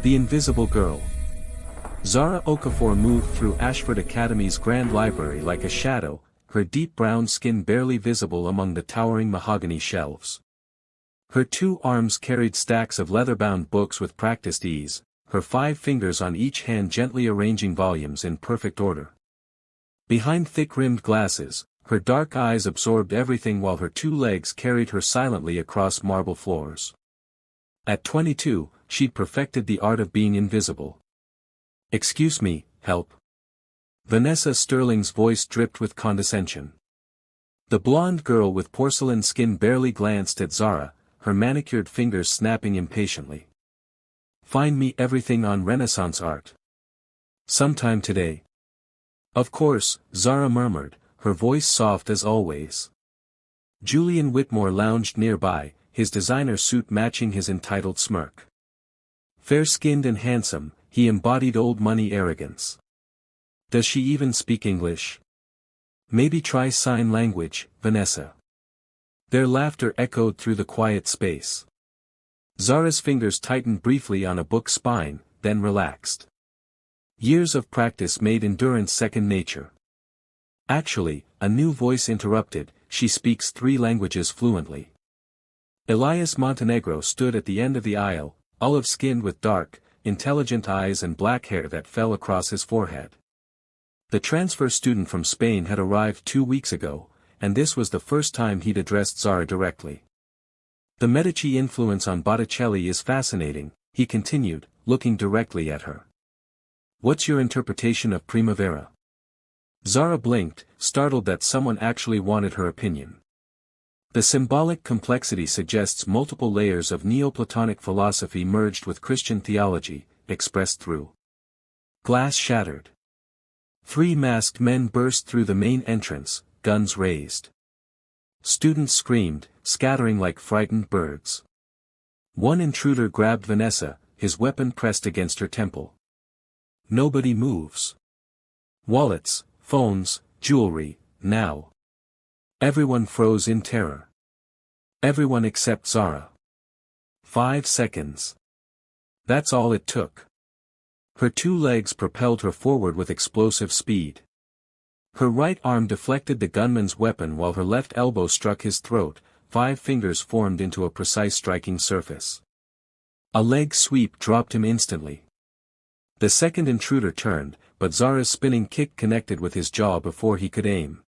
The Invisible Girl. Zara Okafor moved through Ashford Academy's grand library like a shadow, her deep brown skin barely visible among the towering mahogany shelves. Her 2 arms carried stacks of leather-bound books with practiced ease, her 5 fingers on each hand gently arranging volumes in perfect order. Behind thick-rimmed glasses, her dark eyes absorbed everything while her 2 legs carried her silently across marble floors. At 22, she'd perfected the art of being invisible. "Excuse me, help." Vanessa Sterling's voice dripped with condescension. The blonde girl with porcelain skin barely glanced at Zara, her manicured fingers snapping impatiently. "Find me everything on Renaissance art. Sometime today." "Of course," Zara murmured, her voice soft as always. Julian Whitmore lounged nearby, his designer suit matching his entitled smirk. Fair-skinned and handsome, he embodied old-money arrogance. "Does she even speak English? Maybe try sign language, Vanessa." Their laughter echoed through the quiet space. Zara's fingers tightened briefly on a book spine, then relaxed. Years of practice made endurance second nature. "Actually," a new voice interrupted, "she speaks 3 languages fluently." Elias Montenegro stood at the end of the aisle, olive-skinned with dark, intelligent eyes and black hair that fell across his forehead. The transfer student from Spain had arrived 2 weeks ago, and this was the first time he'd addressed Zara directly. "The Medici influence on Botticelli is fascinating," he continued, looking directly at her. "What's your interpretation of Primavera?" Zara blinked, startled that someone actually wanted her opinion. The symbolic complexity suggests multiple layers of Neoplatonic philosophy merged with Christian theology, expressed through. Glass shattered. 3 masked men burst through the main entrance, guns raised. Students screamed, scattering like frightened birds. One intruder grabbed Vanessa, his weapon pressed against her temple. Nobody moves. Wallets, phones, jewelry, now. Everyone froze in terror. Everyone except Zara. 5 seconds. That's all it took. Her 2 legs propelled her forward with explosive speed. Her right arm deflected the gunman's weapon while her left elbow struck his throat, 5 fingers formed into a precise striking surface. A leg sweep dropped him instantly. The second intruder turned, but Zara's spinning kick connected with his jaw before he could aim.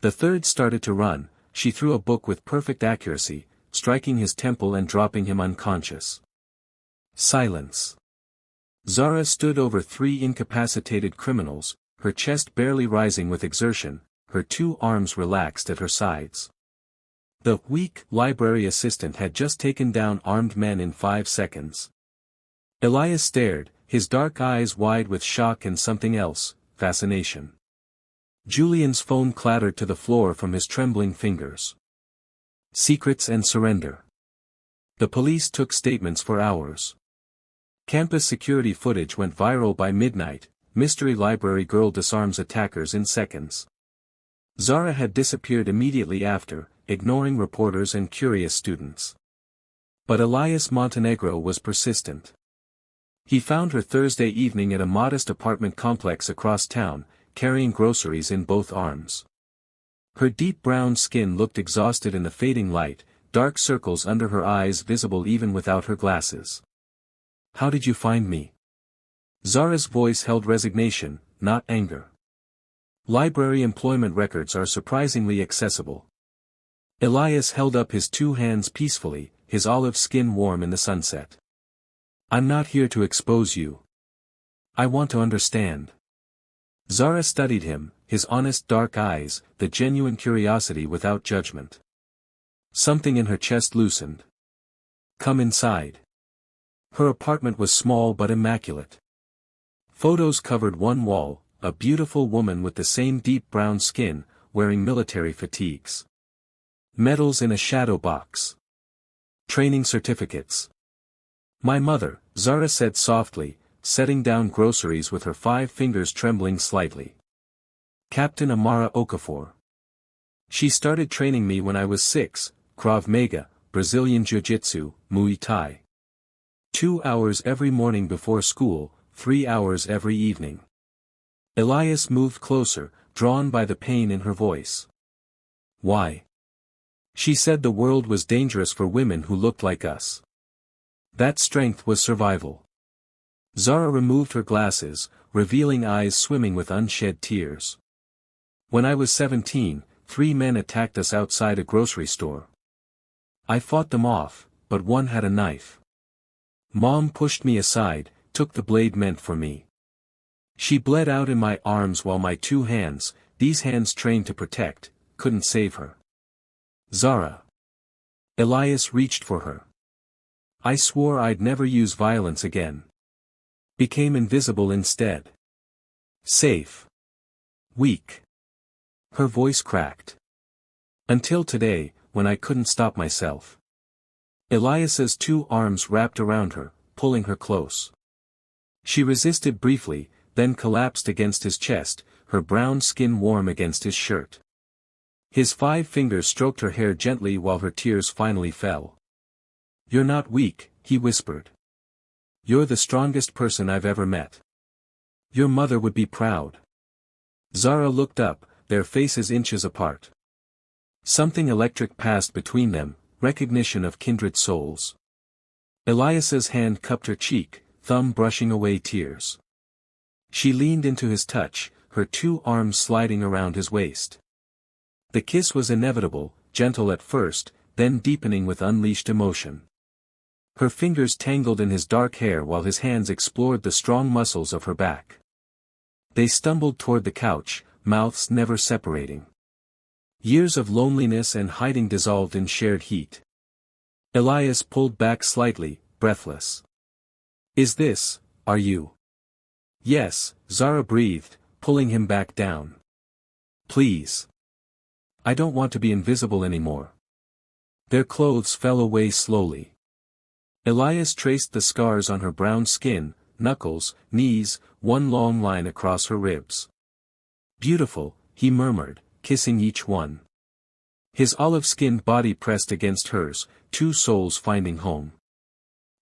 The third started to run, she threw a book with perfect accuracy, striking his temple and dropping him unconscious. Silence. Zara stood over 3 incapacitated criminals, her chest barely rising with exertion, her 2 arms relaxed at her sides. The weak library assistant had just taken down armed men in 5 seconds. Elias stared, his dark eyes wide with shock and something else, fascination. Julian's phone clattered to the floor from his trembling fingers. Secrets and surrender. The police took statements for hours. Campus security footage went viral by midnight, mystery library girl disarms attackers in seconds. Zara had disappeared immediately after, ignoring reporters and curious students. But Elias Montenegro was persistent. He found her Thursday evening at a modest apartment complex across town, carrying groceries in both arms. Her deep brown skin looked exhausted in the fading light, dark circles under her eyes visible even without her glasses. "How did you find me?" Zara's voice held resignation, not anger. "Library employment records are surprisingly accessible." Elias held up his 2 hands peacefully, his olive skin warm in the sunset. "I'm not here to expose you. I want to understand." Zara studied him, his honest dark eyes, the genuine curiosity without judgment. Something in her chest loosened. "Come inside." Her apartment was small but immaculate. Photos covered one wall, a beautiful woman with the same deep brown skin, wearing military fatigues. Medals in a shadow box. Training certificates. "My mother," Zara said softly, setting down groceries with her 5 fingers trembling slightly. "Captain Amara Okafor. She started training me when I was 6, Krav Maga, Brazilian Jiu-Jitsu, Muay Thai. 2 hours every morning before school, 3 hours every evening. Elias moved closer, drawn by the pain in her voice. Why? She said the world was dangerous for women who looked like us. That strength was survival. Zara removed her glasses, revealing eyes swimming with unshed tears. When I was 17, 3 men attacked us outside a grocery store. I fought them off, but one had a knife. Mom pushed me aside, took the blade meant for me. She bled out in my arms while my 2 hands, these hands trained to protect, couldn't save her. Zara. Elias reached for her. I swore I'd never use violence again. Became invisible instead. Safe. Weak. Her voice cracked. Until today, when I couldn't stop myself. Elias's 2 arms wrapped around her, pulling her close. She resisted briefly, then collapsed against his chest, her brown skin warm against his shirt. His 5 fingers stroked her hair gently while her tears finally fell. You're not weak, he whispered. You're the strongest person I've ever met. Your mother would be proud. Zara looked up, their faces inches apart. Something electric passed between them, recognition of kindred souls. Elias's hand cupped her cheek, thumb brushing away tears. She leaned into his touch, her 2 arms sliding around his waist. The kiss was inevitable, gentle at first, then deepening with unleashed emotion. Her fingers tangled in his dark hair while his hands explored the strong muscles of her back. They stumbled toward the couch, mouths never separating. Years of loneliness and hiding dissolved in shared heat. Elias pulled back slightly, breathless. Are you? Yes, Zara breathed, pulling him back down. Please. I don't want to be invisible anymore. Their clothes fell away slowly. Elias traced the scars on her brown skin, knuckles, knees, one long line across her ribs. Beautiful, he murmured, kissing each one. His olive-skinned body pressed against hers, 2 souls finding home.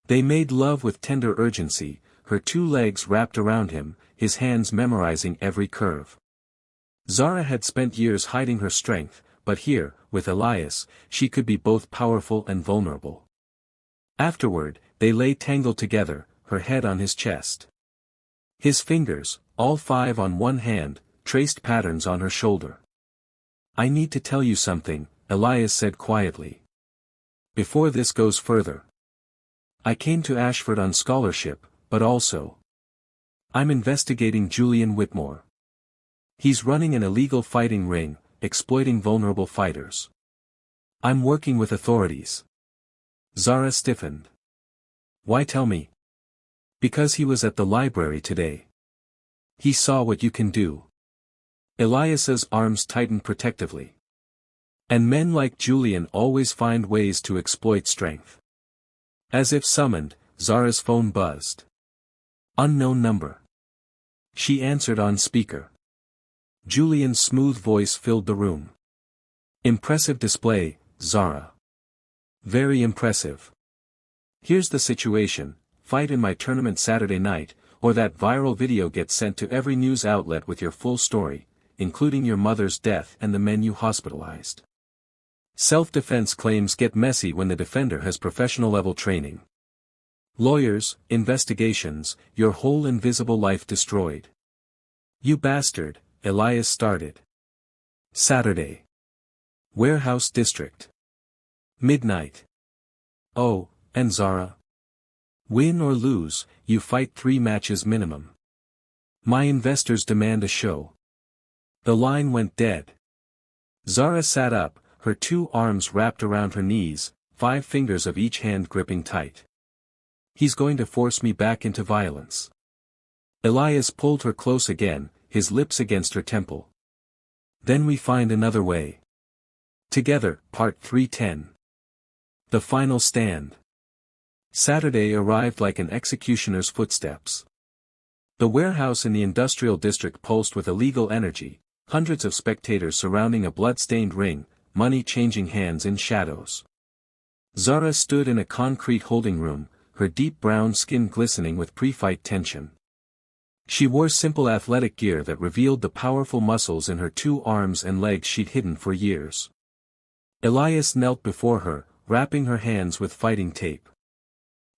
They made love with tender urgency, her 2 legs wrapped around him, his hands memorizing every curve. Zara had spent years hiding her strength, but here, with Elias, she could be both powerful and vulnerable. Afterward, they lay tangled together, her head on his chest. His fingers, all 5 on one hand, traced patterns on her shoulder. I need to tell you something, Elias said quietly. Before this goes further. I came to Ashford on scholarship, but also. I'm investigating Julian Whitmore. He's running an illegal fighting ring, exploiting vulnerable fighters. I'm working with authorities. Zara stiffened. Why tell me? Because he was at the library today. He saw what you can do. Elias's arms tightened protectively. And men like Julian always find ways to exploit strength. As if summoned, Zara's phone buzzed. Unknown number. She answered on speaker. Julian's smooth voice filled the room. Impressive display, Zara. Very impressive. Here's the situation, fight in my tournament Saturday night, or that viral video gets sent to every news outlet with your full story, including your mother's death and the men you hospitalized. Self-defense claims get messy when the defender has professional-level training. Lawyers, investigations, your whole invisible life destroyed. You bastard, Elias started. Saturday. Warehouse District. Midnight. Oh, and Zara. Win or lose, you fight 3 matches minimum. My investors demand a show. The line went dead. Zara sat up, her 2 arms wrapped around her knees, 5 fingers of each hand gripping tight. He's going to force me back into violence. Elias pulled her close again, his lips against her temple. Then we find another way. Together, Part 310. The Final Stand. Saturday arrived like an executioner's footsteps. The warehouse in the industrial district pulsed with illegal energy, hundreds of spectators surrounding a blood-stained ring, money changing hands in shadows. Zara stood in a concrete holding room, her deep brown skin glistening with pre-fight tension. She wore simple athletic gear that revealed the powerful muscles in her 2 arms and legs she'd hidden for years. Elias knelt before her, wrapping her hands with fighting tape.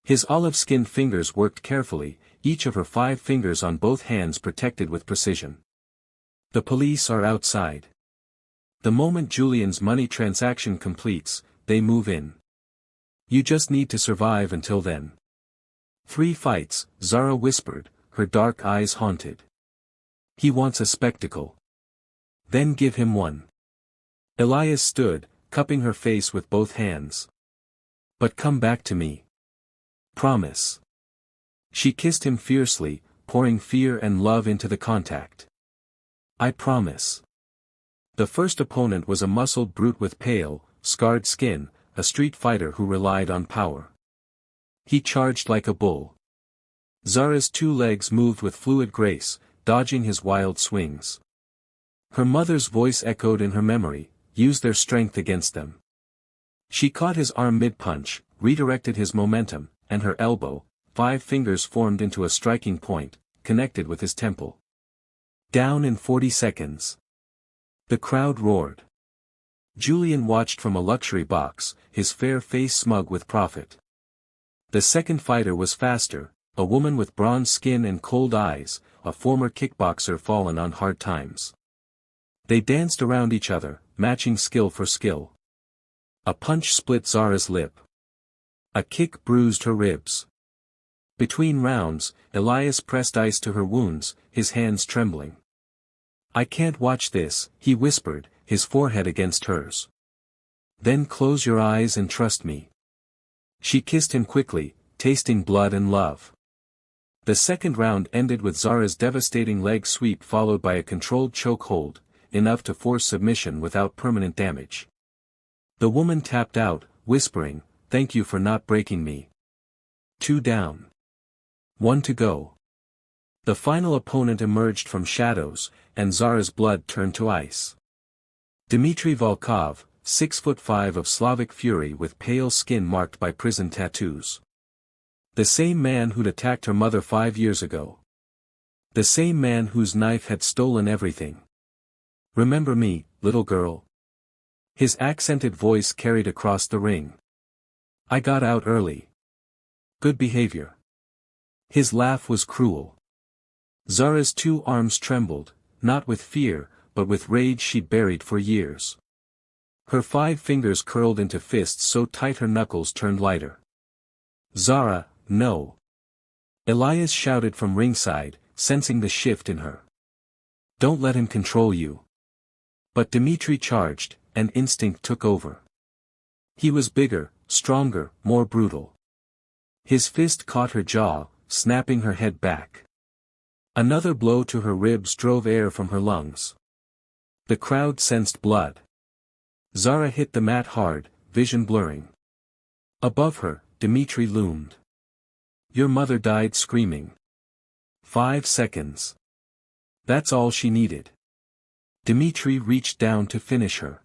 His olive-skinned fingers worked carefully, each of her 5 fingers on both hands protected with precision. The police are outside. The moment Julian's money transaction completes, they move in. You just need to survive until then. 3 fights, Zara whispered, her dark eyes haunted. He wants a spectacle. Then give him one. Elias stood, cupping her face with both hands. But come back to me. Promise. She kissed him fiercely, pouring fear and love into the contact. I promise. The first opponent was a muscled brute with pale, scarred skin, a street fighter who relied on power. He charged like a bull. Zara's 2 legs moved with fluid grace, dodging his wild swings. Her mother's voice echoed in her memory, use their strength against them. She caught his arm mid-punch, redirected his momentum, and her elbow, 5 fingers formed into a striking point, connected with his temple. Down in 40 seconds. The crowd roared. Julian watched from a luxury box, his fair face smug with profit. The second fighter was faster, a woman with bronze skin and cold eyes, a former kickboxer fallen on hard times. They danced around each other, matching skill for skill. A punch split Zara's lip. A kick bruised her ribs. Between rounds, Elias pressed ice to her wounds, his hands trembling. I can't watch this, he whispered, his forehead against hers. Then close your eyes and trust me. She kissed him quickly, tasting blood and love. The second round ended with Zara's devastating leg sweep followed by a controlled choke hold, enough to force submission without permanent damage. The woman tapped out, whispering, thank you for not breaking me. 2 down. 1 to go. The final opponent emerged from shadows, and Zara's blood turned to ice. Dmitry Volkov, 6'5" of Slavic fury with pale skin marked by prison tattoos. The same man who'd attacked her mother 5 years ago. The same man whose knife had stolen everything. Remember me, little girl? His accented voice carried across the ring. I got out early. Good behavior. His laugh was cruel. Zara's 2 arms trembled, not with fear, but with rage she'd buried for years. Her 5 fingers curled into fists so tight her knuckles turned lighter. Zara, no. Elias shouted from ringside, sensing the shift in her. Don't let him control you. But Dmitry charged, and instinct took over. He was bigger, stronger, more brutal. His fist caught her jaw, snapping her head back. Another blow to her ribs drove air from her lungs. The crowd sensed blood. Zara hit the mat hard, vision blurring. Above her, Dmitry loomed. Your mother died screaming. 5 seconds. That's all she needed. Dmitry reached down to finish her.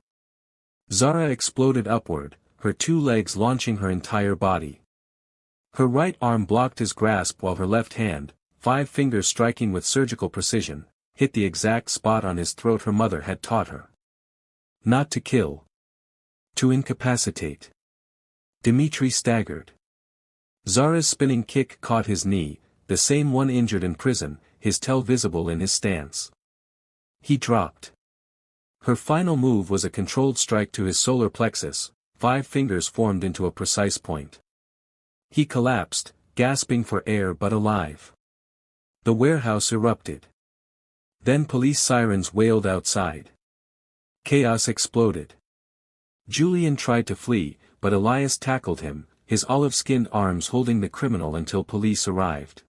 Zara exploded upward, her 2 legs launching her entire body. Her right arm blocked his grasp while her left hand, 5 fingers striking with surgical precision, hit the exact spot on his throat her mother had taught her. Not to kill. To incapacitate. Dmitry staggered. Zara's spinning kick caught his knee, the same one injured in prison, his tail visible in his stance. He dropped. Her final move was a controlled strike to his solar plexus, 5 fingers formed into a precise point. He collapsed, gasping for air but alive. The warehouse erupted. Then police sirens wailed outside. Chaos exploded. Julian tried to flee, but Elias tackled him, his olive-skinned arms holding the criminal until police arrived.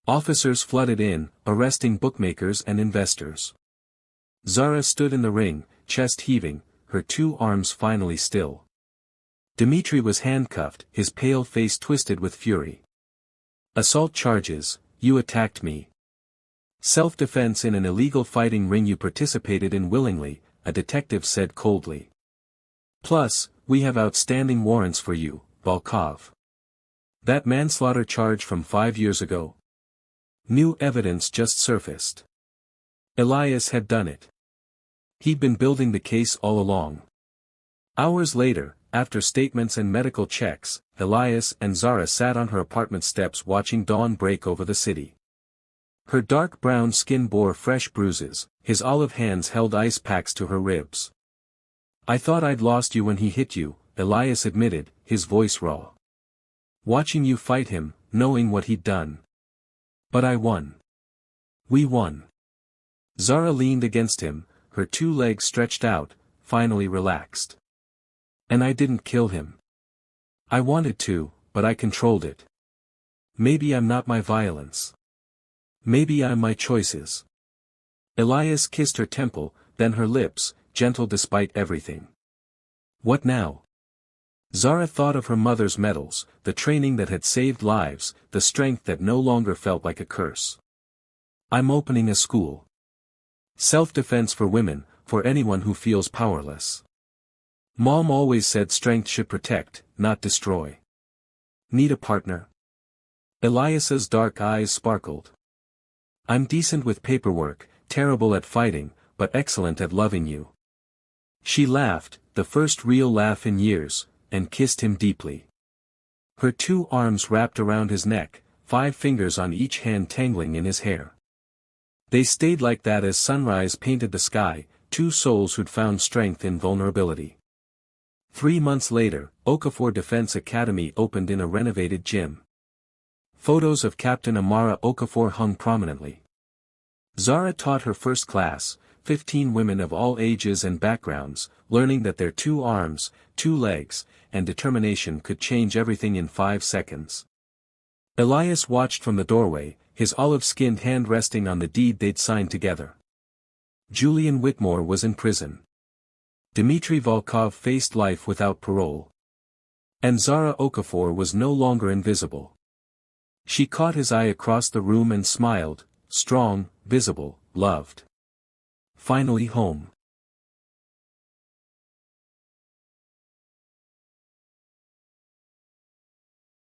Officers flooded in, arresting bookmakers and investors. Zara stood in the ring, chest heaving, her 2 arms finally still. Dmitry was handcuffed, his pale face twisted with fury. Assault charges, you attacked me. Self-defense in an illegal fighting ring you participated in willingly, a detective said coldly. Plus, we have outstanding warrants for you, Volkov. That manslaughter charge from 5 years ago. New evidence just surfaced. Elias had done it. He'd been building the case all along. Hours later, after statements and medical checks, Elias and Zara sat on her apartment steps watching dawn break over the city. Her dark brown skin bore fresh bruises, his olive hands held ice packs to her ribs. "I thought I'd lost you when he hit you," Elias admitted, his voice raw. "Watching you fight him, knowing what he'd done. But I won. We won." Zara leaned against him, her 2 legs stretched out, finally relaxed. "And I didn't kill him. I wanted to, but I controlled it. Maybe I'm not my violence. Maybe I'm my choices." Elias kissed her temple, then her lips, gentle despite everything. "What now?" Zara thought of her mother's medals, the training that had saved lives, the strength that no longer felt like a curse. "I'm opening a school. Self-defense for women, for anyone who feels powerless. Mom always said strength should protect, not destroy. Need a partner?" Elias's dark eyes sparkled. "I'm decent with paperwork, terrible at fighting, but excellent at loving you." She laughed, the first real laugh in years, and kissed him deeply. Her 2 arms wrapped around his neck, 5 fingers on each hand tangling in his hair. They stayed like that as sunrise painted the sky, 2 souls who'd found strength in vulnerability. 3 months later, Okafor Defense Academy opened in a renovated gym. Photos of Captain Amara Okafor hung prominently. Zara taught her first class, 15 women of all ages and backgrounds, learning that their 2 arms, 2 legs, and determination could change everything in 5 seconds. Elias watched from the doorway, his olive-skinned hand resting on the deed they'd signed together. Julian Whitmore was in prison. Dmitry Volkov faced life without parole. And Zara Okafor was no longer invisible. She caught his eye across the room and smiled, strong, visible, loved. Finally home.